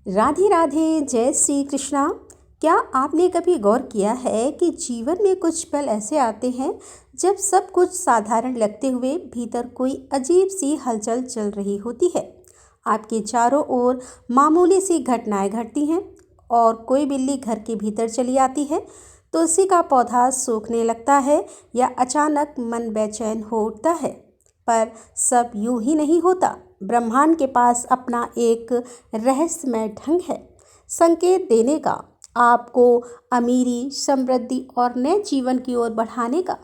राधे राधे, जय श्री कृष्णा। क्या आपने कभी गौर किया है कि जीवन में कुछ पल ऐसे आते हैं जब सब कुछ साधारण लगते हुए भीतर कोई अजीब सी हलचल चल रही होती है। आपके चारों ओर मामूली सी घटनाएं घटती हैं और कोई बिल्ली घर के भीतर चली आती है, तुलसी का पौधा सूखने लगता है या अचानक मन बेचैन हो उठता है। पर सब यूं ही नहीं होता। ब्रह्मांड के पास अपना एक रहस्यमय ढंग है संकेत देने का, आपको अमीरी, समृद्धि और नए जीवन की ओर बढ़ाने का।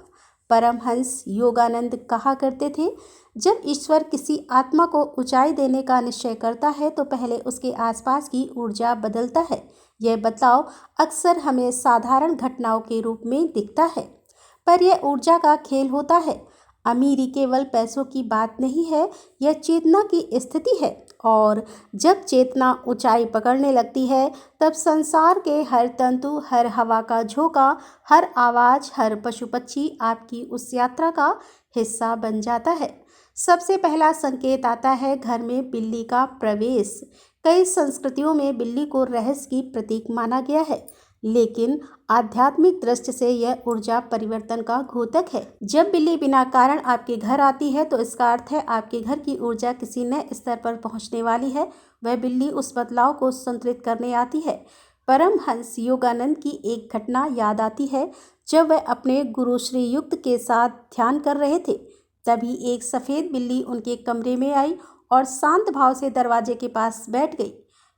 परमहंस योगानंद कहा करते थे, जब ईश्वर किसी आत्मा को ऊंचाई देने का निश्चय करता है तो पहले उसके आसपास की ऊर्जा बदलता है। यह बदलाव अक्सर हमें साधारण घटनाओं के रूप में दिखता है, पर यह ऊर्जा का खेल होता है। अमीरी केवल पैसों की बात नहीं है, यह चेतना की स्थिति है। और जब चेतना ऊंचाई पकड़ने लगती है, तब संसार के हर तंतु, हर हवा का झोंका, हर आवाज़, हर पशु पक्षी आपकी उस यात्रा का हिस्सा बन जाता है। सबसे पहला संकेत आता है घर में बिल्ली का प्रवेश। कई संस्कृतियों में बिल्ली को रहस्य की प्रतीक माना गया है, लेकिन आध्यात्मिक दृष्टि से यह ऊर्जा परिवर्तन का घोतक है। जब बिल्ली बिना कारण आपके घर आती है तो इसका अर्थ है आपके घर की ऊर्जा किसी नए स्तर पर पहुंचने वाली है। वह बिल्ली उस बदलाव को संतुलित करने आती है। परमहंस योगानंद की एक घटना याद आती है। जब वह अपने गुरु श्री युक्त के साथ ध्यान कर रहे थे, तभी एक सफ़ेद बिल्ली उनके कमरे में आई और शांत भाव से दरवाजे के पास बैठ गई।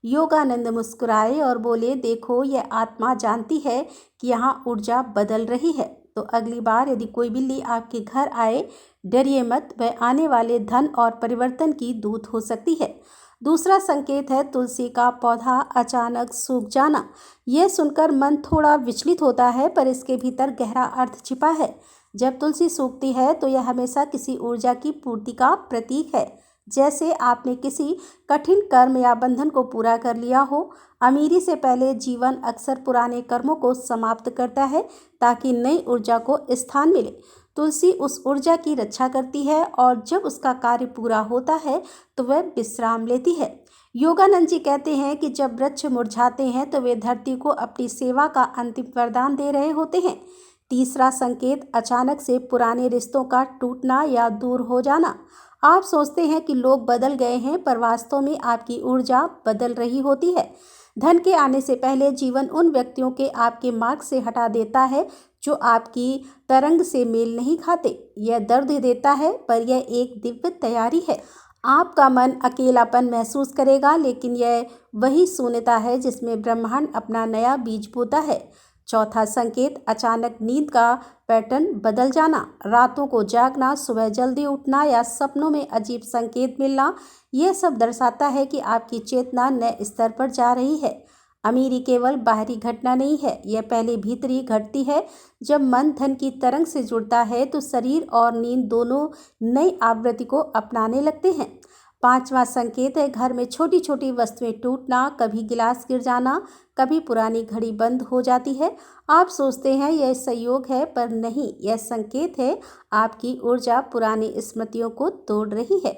योगानंद मुस्कुराए और बोले, देखो, यह आत्मा जानती है कि यहाँ ऊर्जा बदल रही है। तो अगली बार यदि कोई बिल्ली आपके घर आए, डरिए मत, वह आने वाले धन और परिवर्तन की दूत हो सकती है। दूसरा संकेत है तुलसी का पौधा अचानक सूख जाना। यह सुनकर मन थोड़ा विचलित होता है, पर इसके भीतर गहरा अर्थ छिपा है। जब तुलसी सूखती है तो यह हमेशा किसी ऊर्जा की पूर्ति का प्रतीक है, जैसे आपने किसी कठिन कर्म या बंधन को पूरा कर लिया हो। अमीरी से पहले जीवन अक्सर पुराने कर्मों को समाप्त करता है ताकि नई ऊर्जा को स्थान मिले। तुलसी उस ऊर्जा की रक्षा करती है और जब उसका कार्य पूरा होता है तो वह विश्राम लेती है। योगानंद जी कहते हैं कि जब वृक्ष मुरझाते हैं तो वे धरती को अपनी सेवा का अंतिम वरदान दे रहे होते हैं। तीसरा संकेत अचानक से पुराने रिश्तों का टूटना या दूर हो जाना। आप सोचते हैं कि लोग बदल गए हैं, पर वास्तव में आपकी ऊर्जा बदल रही होती है। धन के आने से पहले जीवन उन व्यक्तियों के आपके मार्ग से हटा देता है जो आपकी तरंग से मेल नहीं खाते। यह दर्द देता है, पर यह एक दिव्य तैयारी है। आपका मन अकेलापन महसूस करेगा, लेकिन यह वही शून्यता है जिसमें ब्रह्मांड अपना नया बीज बोता है। चौथा संकेत अचानक नींद का पैटर्न बदल जाना। रातों को जागना, सुबह जल्दी उठना या सपनों में अजीब संकेत मिलना, यह सब दर्शाता है कि आपकी चेतना नए स्तर पर जा रही है। अमीरी केवल बाहरी घटना नहीं है, यह पहले भीतरी घटती है। जब मन धन की तरंग से जुड़ता है तो शरीर और नींद दोनों नई आवृत्ति को अपनाने लगते हैं। पांचवा संकेत है घर में छोटी छोटी वस्तुएं टूटना। कभी गिलास गिर जाना, कभी पुरानी घड़ी बंद हो जाती है। आप सोचते हैं यह संयोग है, पर नहीं, यह संकेत है आपकी ऊर्जा पुरानी स्मृतियों को तोड़ रही है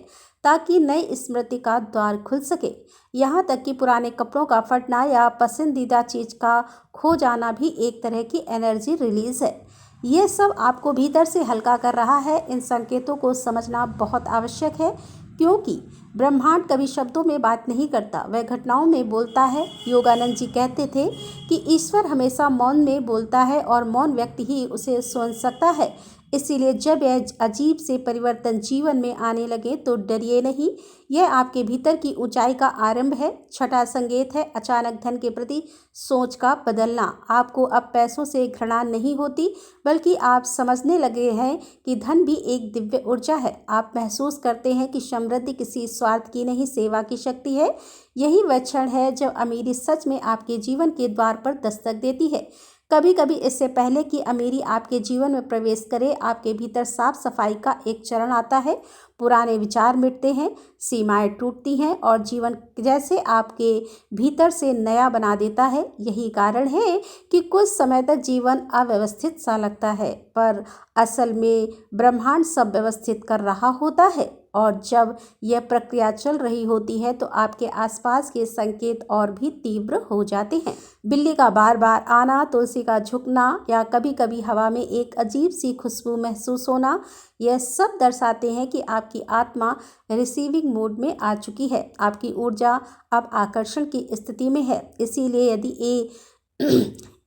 ताकि नई स्मृति का द्वार खुल सके। यहाँ तक कि पुराने कपड़ों का फटना या पसंदीदा चीज का खो जाना भी एक तरह की एनर्जी रिलीज है। ये सब आपको भीतर से हल्का कर रहा है। इन संकेतों को समझना बहुत आवश्यक है, क्योंकि ब्रह्मांड कभी शब्दों में बात नहीं करता, वह घटनाओं में बोलता है। योगानंद जी कहते थे कि ईश्वर हमेशा मौन में बोलता है और मौन व्यक्ति ही उसे सुन सकता है। इसीलिए जब यह अजीब से परिवर्तन जीवन में आने लगे तो डरिए नहीं, यह आपके भीतर की ऊंचाई का आरंभ है। छठा संकेत है अचानक धन के प्रति सोच का बदलना। आपको अब पैसों से घृणा नहीं होती, बल्कि आप समझने लगे हैं कि धन भी एक दिव्य ऊर्जा है। आप महसूस करते हैं कि समृद्धि किसी स्वार्थ की नहीं, सेवा की शक्ति है। यही वह क्षण है जब अमीरी सच में आपके जीवन के द्वार पर दस्तक देती है। कभी कभी इससे पहले कि अमीरी आपके जीवन में प्रवेश करे, आपके भीतर साफ सफाई का एक चरण आता है। पुराने विचार मिटते हैं, सीमाएं टूटती हैं और जीवन जैसे आपके भीतर से नया बना देता है। यही कारण है कि कुछ समय तक जीवन अव्यवस्थित सा लगता है, पर असल में ब्रह्मांड सब व्यवस्थित कर रहा होता है। और जब यह प्रक्रिया चल रही होती है तो आपके आसपास के संकेत और भी तीव्र हो जाते हैं। बिल्ली का बार बार आना, तुलसी का झुकना या कभी कभी हवा में एक अजीब सी खुशबू महसूस होना, यह सब दर्शाते हैं कि आपकी आत्मा रिसीविंग मोड में आ चुकी है। आपकी ऊर्जा अब आकर्षण की स्थिति में है।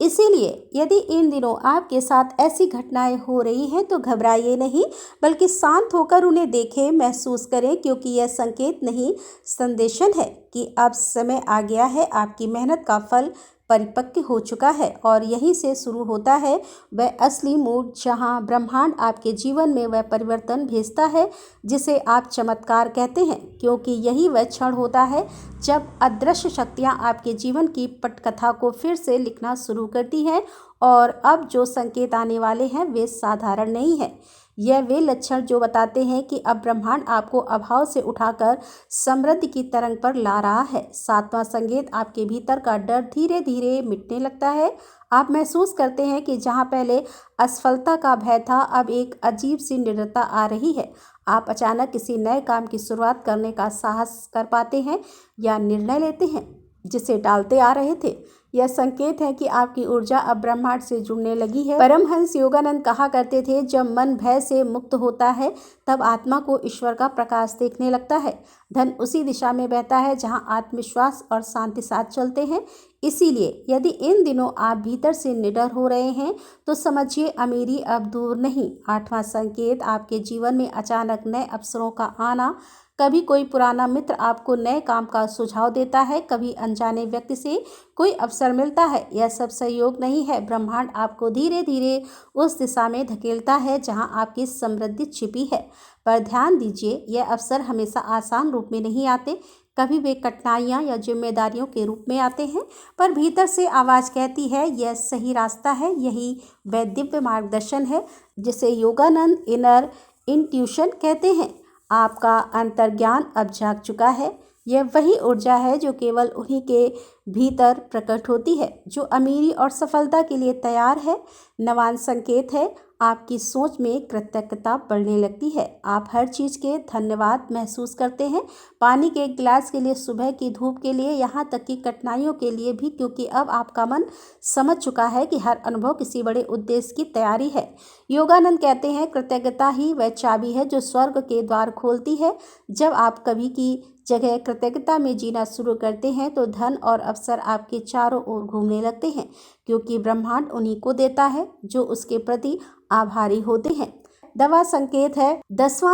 इसीलिए यदि इन दिनों आपके साथ ऐसी घटनाएं हो रही हैं तो घबराइए नहीं, बल्कि शांत होकर उन्हें देखें, महसूस करें, क्योंकि यह संकेत नहीं, संदेशन है कि अब समय आ गया है, आपकी मेहनत का फल परिपक्व हो चुका है। और यहीं से शुरू होता है वह असली मूड, जहां ब्रह्मांड आपके जीवन में वह परिवर्तन भेजता है जिसे आप चमत्कार कहते हैं, क्योंकि यही वह क्षण होता है जब अदृश्य शक्तियां आपके जीवन की पटकथा को फिर से लिखना शुरू करती हैं। और अब जो संकेत आने वाले हैं वे साधारण नहीं हैं। यह वे लक्षण जो बताते हैं कि अब ब्रह्मांड आपको अभाव से उठाकर समृद्धि की तरंग पर ला रहा है। सातवां संकेत, आपके भीतर का डर धीरे धीरे मिटने लगता है। आप महसूस करते हैं कि जहां पहले असफलता का भय था, अब एक अजीब सी निडरता आ रही है। आप अचानक किसी नए काम की शुरुआत करने का साहस कर पाते हैं या निर्णय लेते हैं जिसे टालते आ रहे थे। यह संकेत है कि आपकी ऊर्जा अब ब्रह्मांड से जुड़ने लगी है। परमहंस योगानंद कहा करते थे, जब मन भय से मुक्त होता है तब आत्मा को ईश्वर का प्रकाश देखने लगता है। धन उसी दिशा में बहता है जहां आत्मविश्वास और शांति साथ चलते हैं। इसीलिए यदि इन दिनों आप भीतर से निडर हो रहे हैं तो समझिए अमीरी अब दूर नहीं। आठवां संकेत, आपके जीवन में अचानक नए अवसरों का आना। कभी कोई पुराना मित्र आपको नए काम का सुझाव देता है, कभी अनजाने व्यक्ति से कोई अवसर मिलता है। यह सब सहयोग नहीं है, ब्रह्मांड आपको धीरे धीरे उस दिशा में धकेलता है जहां आपकी समृद्धि छिपी है। पर ध्यान दीजिए, यह अवसर हमेशा आसान रूप में नहीं आते। कभी वे कठिनाइयाँ या जिम्मेदारियों के रूप में आते हैं, पर भीतर से आवाज़ कहती है यह सही रास्ता है। यही वह दिव्य मार्गदर्शन है जिसे योगानंद इनर इंट्यूशन कहते हैं। आपका अंतर्ज्ञान अब जाग चुका है। यह वही ऊर्जा है जो केवल उन्हीं के भीतर प्रकट होती है जो अमीरी और सफलता के लिए तैयार है। नवान संकेत है, आपकी सोच में कृतज्ञता बढ़ने लगती है। आप हर चीज़ के धन्यवाद महसूस करते हैं, पानी के एक गिलास के लिए, सुबह की धूप के लिए, यहाँ तक कि कठिनाइयों के लिए भी, क्योंकि अब आपका मन समझ चुका है कि हर अनुभव किसी बड़े उद्देश्य की तैयारी है। योगानंद कहते हैं, कृतज्ञता ही वह चाबी है जो स्वर्ग के द्वार खोलती है। जब आप कभी की जगह कृतज्ञता में जीना शुरू करते हैं तो धन और अवसर आपके चारों ओर घूमने लगते हैं, क्योंकि ब्रह्मांड उन्हीं को देता है जो उसके प्रति आभारी होते हैं। 10वां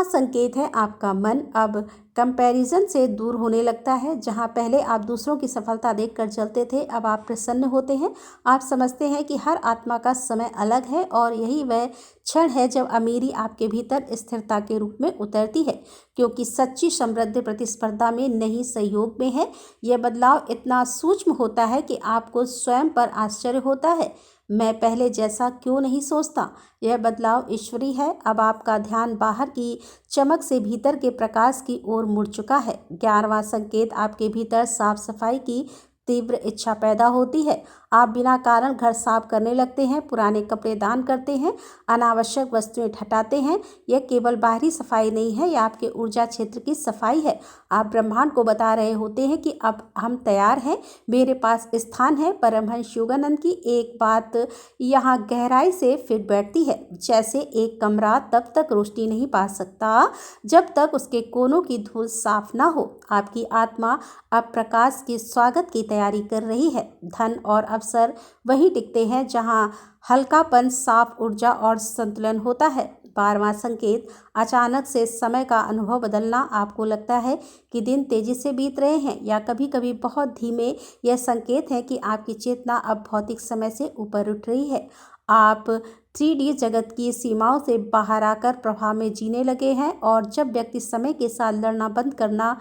संकेत है, आपका मन अब कंपैरिजन से दूर होने लगता है। जहां पहले आप दूसरों की सफलता देखकर जलते थे, अब आप प्रसन्न होते हैं। आप समझते हैं कि हर आत्मा का समय अलग है और यही वह क्षण है जब अमीरी आपके भीतर स्थिरता के रूप में उतरती है, क्योंकि सच्ची समृद्धि प्रतिस्पर्धा में नहीं, सहयोग में है। यह बदलाव इतना सूक्ष्म होता है कि आपको स्वयं पर आश्चर्य होता है, मैं पहले जैसा क्यों नहीं सोचता। यह बदलाव ईश्वरी है। अब आपका ध्यान बाहर की चमक से भीतर के प्रकाश की ओर मुड़ चुका है। 11वां संकेत, आपके भीतर साफ सफाई की तीव्र इच्छा पैदा होती है। आप बिना कारण घर साफ करने लगते हैं, पुराने कपड़े दान करते हैं, अनावश्यक वस्तुएं हटाते हैं। यह केवल बाहरी सफाई नहीं है, यह आपके ऊर्जा क्षेत्र की सफाई है। आप ब्रह्मांड को बता रहे होते हैं कि अब हम तैयार हैं, मेरे पास स्थान है। परमहंस योगानंद की एक बात यहाँ गहराई से फिट बैठती है, जैसे एक कमरा तब तक रोशनी नहीं पा सकता जब तक उसके कोनों की धूल साफ ना हो। आपकी आत्मा अब प्रकाश के स्वागत की तैयारी कर रही है। धन और अवसर वहीं टिकते हैं जहां हल्कापन, साफ ऊर्जा और संतुलन होता है। 12वां संकेत, अचानक से समय का अनुभव बदलना। आपको लगता है कि दिन तेजी से बीत रहे हैं या कभी कभी बहुत धीमे। यह संकेत है कि आपकी चेतना अब भौतिक समय से ऊपर उठ रही है। आप 3D जगत की सीमाओं से बाहर आकर प्रवाह में जीने लगे हैं। और जब व्यक्ति समय के साथ लड़ना बंद करना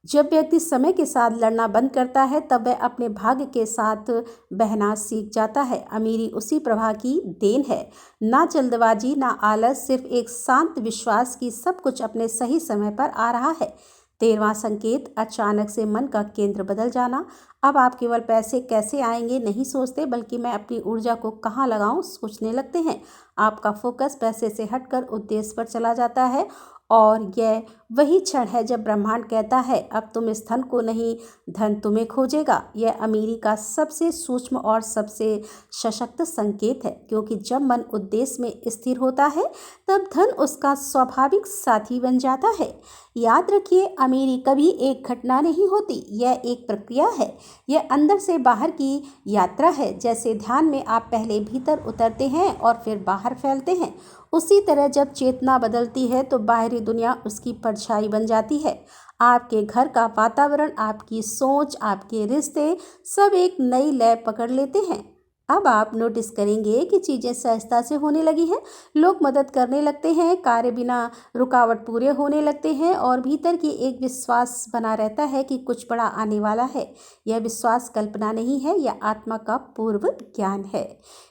जब व्यक्ति समय के साथ लड़ना बंद करता है तब वह अपने भाग्य के साथ बहना सीख जाता है। अमीरी उसी प्रवाह की देन है, ना जल्दबाजी ना आलस, सिर्फ एक शांत विश्वास कि सब कुछ अपने सही समय पर आ रहा है। 13वां संकेत, अचानक से मन का केंद्र बदल जाना। अब आप केवल पैसे कैसे आएंगे नहीं सोचते, बल्कि मैं अपनी ऊर्जा को कहाँ लगाऊं सोचने लगते हैं। आपका फोकस पैसे से हटकर उद्देश्य पर चला जाता है और यह वही क्षण है जब ब्रह्मांड कहता है अब तुम इस धन को नहीं, धन तुम्हें खोजेगा। यह अमीरी का सबसे सूक्ष्म और सबसे सशक्त संकेत है, क्योंकि जब मन उद्देश्य में स्थिर होता है तब धन उसका स्वाभाविक साथी बन जाता है। याद रखिए, अमीरी कभी एक घटना नहीं होती, यह एक प्रक्रिया है। यह अंदर से बाहर की यात्रा है। जैसे ध्यान में आप पहले भीतर उतरते हैं और फिर बाहर फैलते हैं, उसी तरह जब चेतना बदलती है तो बाहरी दुनिया उसकी परछाई बन जाती है। आपके घर का वातावरण, आपकी सोच, आपके रिश्ते सब एक नई लय पकड़ लेते हैं। अब आप नोटिस करेंगे कि चीज़ें सहजता से होने लगी हैं, लोग मदद करने लगते हैं, कार्य बिना रुकावट पूरे होने लगते हैं और भीतर की एक विश्वास बना रहता है कि कुछ बड़ा आने वाला है। यह विश्वास कल्पना नहीं है, यह आत्मा का पूर्व ज्ञान है।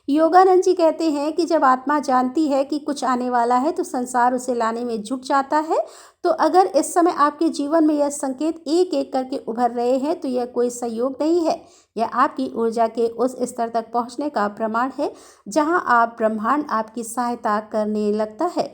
योगानंद जी कहते हैं कि जब आत्मा जानती है कि कुछ आने वाला है तो संसार उसे लाने में जुट जाता है। तो अगर इस समय आपके जीवन में यह संकेत एक एक करके उभर रहे हैं तो यह कोई संयोग नहीं है, यह आपकी ऊर्जा के उस स्तर तक पहुंचने का प्रमाण है जहां आप ब्रह्मांड आपकी सहायता करने लगता है।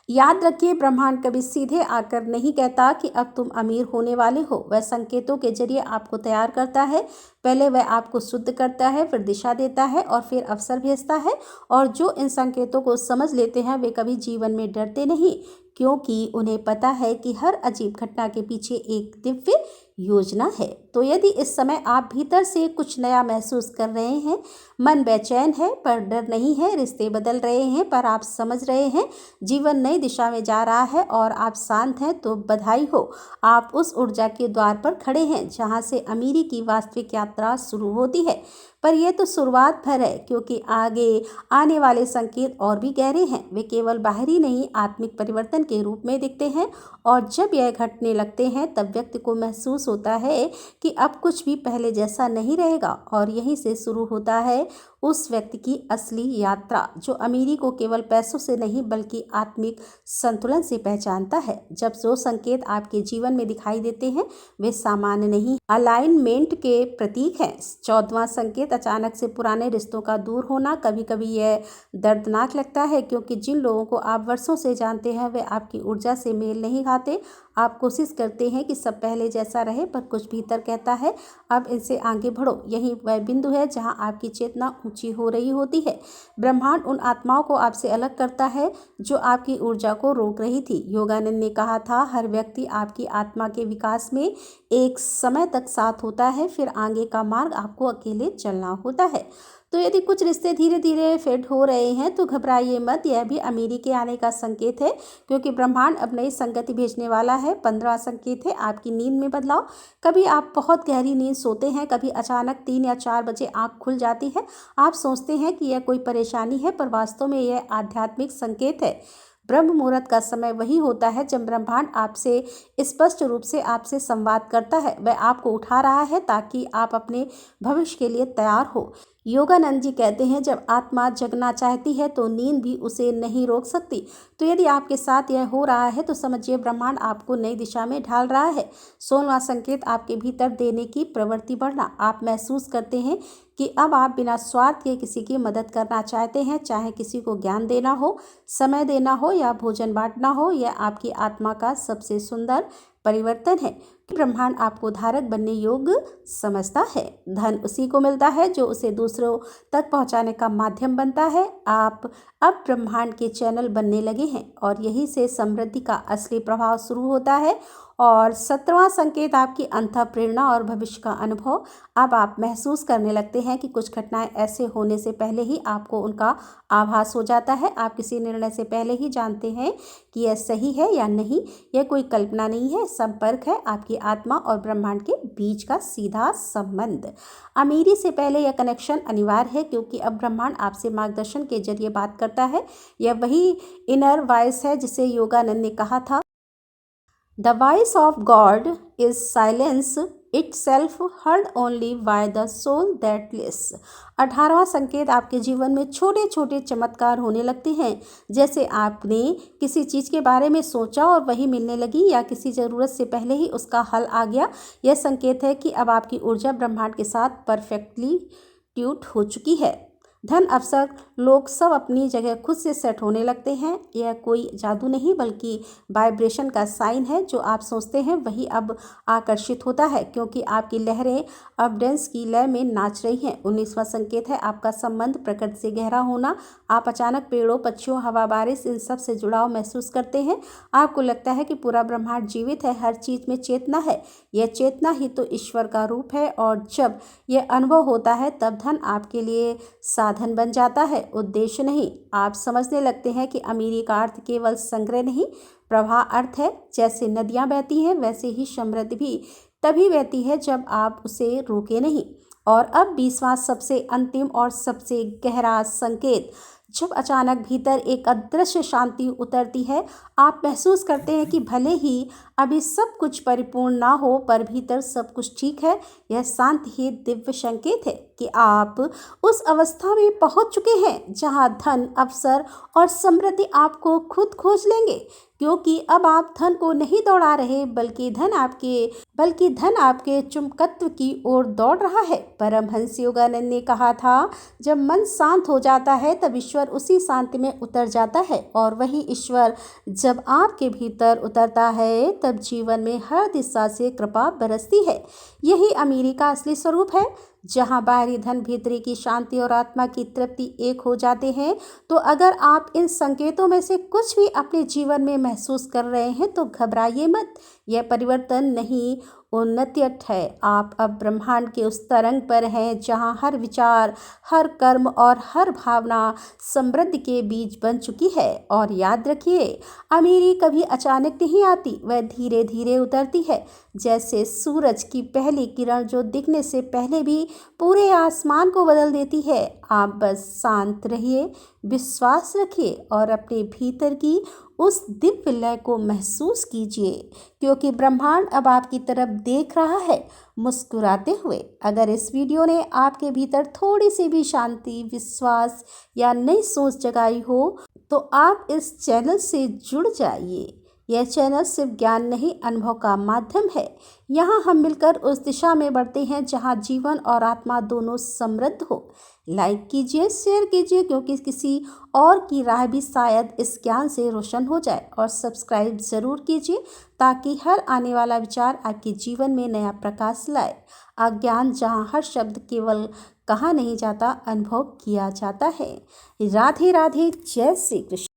याद रखिए, ब्रह्मांड कभी सीधे आकर नहीं कहता कि अब तुम अमीर होने वाले हो। वह संकेतों के जरिए आपको तैयार करता है। पहले वह आपको शुद्ध करता है, फिर दिशा देता है और फिर अवसर भेजता है। और जो इन संकेतों को समझ लेते हैं वे कभी जीवन में डरते नहीं, क्योंकि उन्हें पता है कि हर अजीब घटना के पीछे एक दिव्य योजना है। तो यदि इस समय आप भीतर से कुछ नया महसूस कर रहे हैं, मन बेचैन है पर डर नहीं है, रिश्ते बदल रहे हैं पर आप समझ रहे हैं, जीवन नई दिशा में जा रहा है और आप शांत हैं, तो बधाई हो, आप उस ऊर्जा के द्वार पर खड़े हैं जहां से अमीरी की वास्तविक यात्रा शुरू होती है। पर यह तो शुरुआत भर है, क्योंकि आगे आने वाले संकेत और भी गहरे हैं। वे केवल बाहरी नहीं, आत्मिक परिवर्तन के रूप में दिखते हैं। और जब यह घटने लगते हैं तब व्यक्ति को महसूस होता है कि अब कुछ भी पहले जैसा नहीं रहेगा। और यहीं से शुरू होता है उस व्यक्ति की असली यात्रा, जो अमीरी को केवल पैसों से नहीं बल्कि आत्मिक संतुलन से पहचानता है। जब जो संकेत आपके जीवन में दिखाई देते हैं वे सामान्य नहीं, अलाइनमेंट के प्रतीक हैं। 14वां संकेत, अचानक से पुराने रिश्तों का दूर होना। कभी कभी यह दर्दनाक लगता है, क्योंकि जिन लोगों को आप वर्षों से जानते हैं वे आपकी ऊर्जा से मेल नहीं खाते। आप कोशिश करते हैं कि सब पहले जैसा रहे, पर कुछ भीतर कहता है अब इनसे आगे बढ़ो। यही वह बिंदु है जहां आपकी चेतना ऊंची हो रही होती है। ब्रह्मांड उन आत्माओं को आपसे अलग करता है जो आपकी ऊर्जा को रोक रही थी। योगानंद ने कहा था, हर व्यक्ति आपकी आत्मा के विकास में एक समय तक साथ होता है, फिर आगे का मार्ग आपको अकेले चलना होता है। तो यदि कुछ रिश्ते धीरे धीरे फेड हो रहे हैं तो घबराइए मत, यह भी अमीरी के आने का संकेत है, क्योंकि ब्रह्मांड अब नई संगति भेजने वाला है। 15वां संकेत है आपकी नींद में बदलाव। कभी आप बहुत गहरी नींद सोते हैं, कभी अचानक 3 या 4 बजे आँख खुल जाती है। आप सोचते हैं कि यह कोई परेशानी है, पर वास्तव में यह आध्यात्मिक संकेत है। ब्रह्म मुहूर्त का समय वही होता है जब ब्रह्मांड आपसे स्पष्ट रूप से आपसे संवाद करता है। वह आपको उठा रहा है ताकि आप अपने भविष्य के लिए तैयार हो। योगानंद जी कहते हैं, जब आत्मा जगना चाहती है तो नींद भी उसे नहीं रोक सकती। तो यदि आपके साथ यह हो रहा है तो समझिए ब्रह्मांड आपको नई दिशा में ढाल रहा है। 16वां संकेत, आपके भीतर देने की प्रवृत्ति बढ़ना। आप महसूस करते हैं कि अब आप बिना स्वार्थ के किसी की मदद करना चाहते हैं, चाहे किसी को ज्ञान देना हो, समय देना हो या भोजन बांटना हो। यह आपकी आत्मा का सबसे सुंदर परिवर्तन है। ब्रह्मांड आपको धारक बनने योग्य समझता है। धन उसी को मिलता है जो उसे दूसरों तक पहुंचाने का माध्यम बनता है। आप अब ब्रह्मांड के चैनल बनने लगे हैं और यहीं से समृद्धि का असली प्रभाव शुरू होता है। और 17वां संकेत, आपकी अंतः प्रेरणा और भविष्य का अनुभव। अब आप महसूस करने लगते हैं कि कुछ घटनाएं ऐसे होने से पहले ही आपको उनका आभास हो जाता है। आप किसी निर्णय से पहले ही जानते हैं कि यह सही है या नहीं। यह कोई कल्पना नहीं है, संपर्क है आपकी आत्मा और ब्रह्मांड के बीच का सीधा संबंध। अमीरी से पहले यह कनेक्शन अनिवार्य है, क्योंकि अब ब्रह्मांड आपसे मार्गदर्शन के जरिए बात करता है। यह वही इनर वॉइस है जिसे योगानंद ने कहा था, The voice of God is silence itself heard only by the soul that listens. 18वां संकेत, आपके जीवन में छोटे छोटे चमत्कार होने लगते हैं, जैसे आपने किसी चीज़ के बारे में सोचा और वही मिलने लगी, या किसी ज़रूरत से पहले ही उसका हल आ गया। यह संकेत है कि अब आपकी ऊर्जा ब्रह्मांड के साथ परफेक्टली ट्यूट हो चुकी है। धन, अवसर, लोग सब अपनी जगह खुद से सेट होने लगते हैं। यह कोई जादू नहीं बल्कि वाइब्रेशन का साइन है। जो आप सोचते हैं वही अब आकर्षित होता है, क्योंकि आपकी लहरें अबडेंस की लय में नाच रही हैं। 19वां संकेत है आपका संबंध प्रकृति से गहरा होना। आप अचानक पेड़ों, पक्षियों, हवा, बारिश, इन सब से जुड़ाव महसूस करते हैं। आपको लगता है कि पूरा ब्रह्मांड जीवित है, हर चीज़ में चेतना है। यह चेतना ही तो ईश्वर का रूप है, और जब यह अनुभव होता है तब धन आपके लिए साधन बन जाता है, उद्देश्य नहीं। आप समझने लगते हैं कि अमीरी का अर्थ केवल संग्रह नहीं, प्रवाह अर्थ है। जैसे नदियाँ बहती हैं वैसे ही समृद्धि भी तभी बहती है जब आप उसे रोके नहीं। और अब 20वां सबसे अंतिम और सबसे गहरा संकेत, जब अचानक भीतर एक अदृश्य शांति उतरती है। आप महसूस करते हैं कि भले ही अभी सब कुछ परिपूर्ण ना हो, पर भीतर सब कुछ ठीक है। यह शांत ही दिव्य संकेत है कि आप उस अवस्था में पहुंच चुके हैं जहां धन, अवसर और समृद्धि आपको खुद खोज लेंगे, क्योंकि अब आप धन को नहीं दौड़ा रहे बल्कि धन आपके चुंबकत्व की ओर दौड़ रहा है। परमहंस योगानंद ने कहा था, जब मन शांत हो जाता है तब ईश्वर उसी शांति में उतर जाता है, और वही ईश्वर जब आपके भीतर उतरता है तब जीवन में हर दिशा से कृपा बरसती है। यही अमीरी का असली स्वरूप है, जहाँ बाहरी धन, भीतरी की शांति और आत्मा की तृप्ति एक हो जाते हैं। तो अगर आप इन संकेतों में से कुछ भी अपने जीवन में महसूस कर रहे हैं तो घबराइए मत। यह परिवर्तन नहीं, उन्नति है। आप अब ब्रह्मांड के उस तरंग पर हैं जहाँ हर विचार, हर कर्म और हर भावना समृद्धि के बीज बन चुकी है। और याद रखिए, अमीरी कभी अचानक नहीं आती, वह धीरे धीरे उतरती है, जैसे सूरज की पहली किरण जो दिखने से पहले भी पूरे आसमान को बदल देती है। आप बस शांत रहिए, विश्वास रखिए और अपने भीतर की उस दिव्य लय को महसूस कीजिए, क्योंकि ब्रह्मांड अब आपकी तरफ देख रहा है मुस्कुराते हुए। अगर इस वीडियो ने आपके भीतर थोड़ी सी भी शांति, विश्वास या नई सोच जगाई हो तो आप इस चैनल से जुड़ जाइए। यह चैनल सिर्फ ज्ञान नहीं, अनुभव का माध्यम है। यहाँ हम मिलकर उस दिशा में बढ़ते हैं जहाँ जीवन और आत्मा दोनों समृद्ध हो। लाइक कीजिए, शेयर कीजिए, क्योंकि किसी और की राह भी शायद इस ज्ञान से रोशन हो जाए। और सब्सक्राइब ज़रूर कीजिए ताकि हर आने वाला विचार आपके जीवन में नया प्रकाश लाए। अज्ञान, जहाँ हर शब्द केवल कहा नहीं जाता, अनुभव किया जाता है। राधे राधे, जय श्री कृष्ण।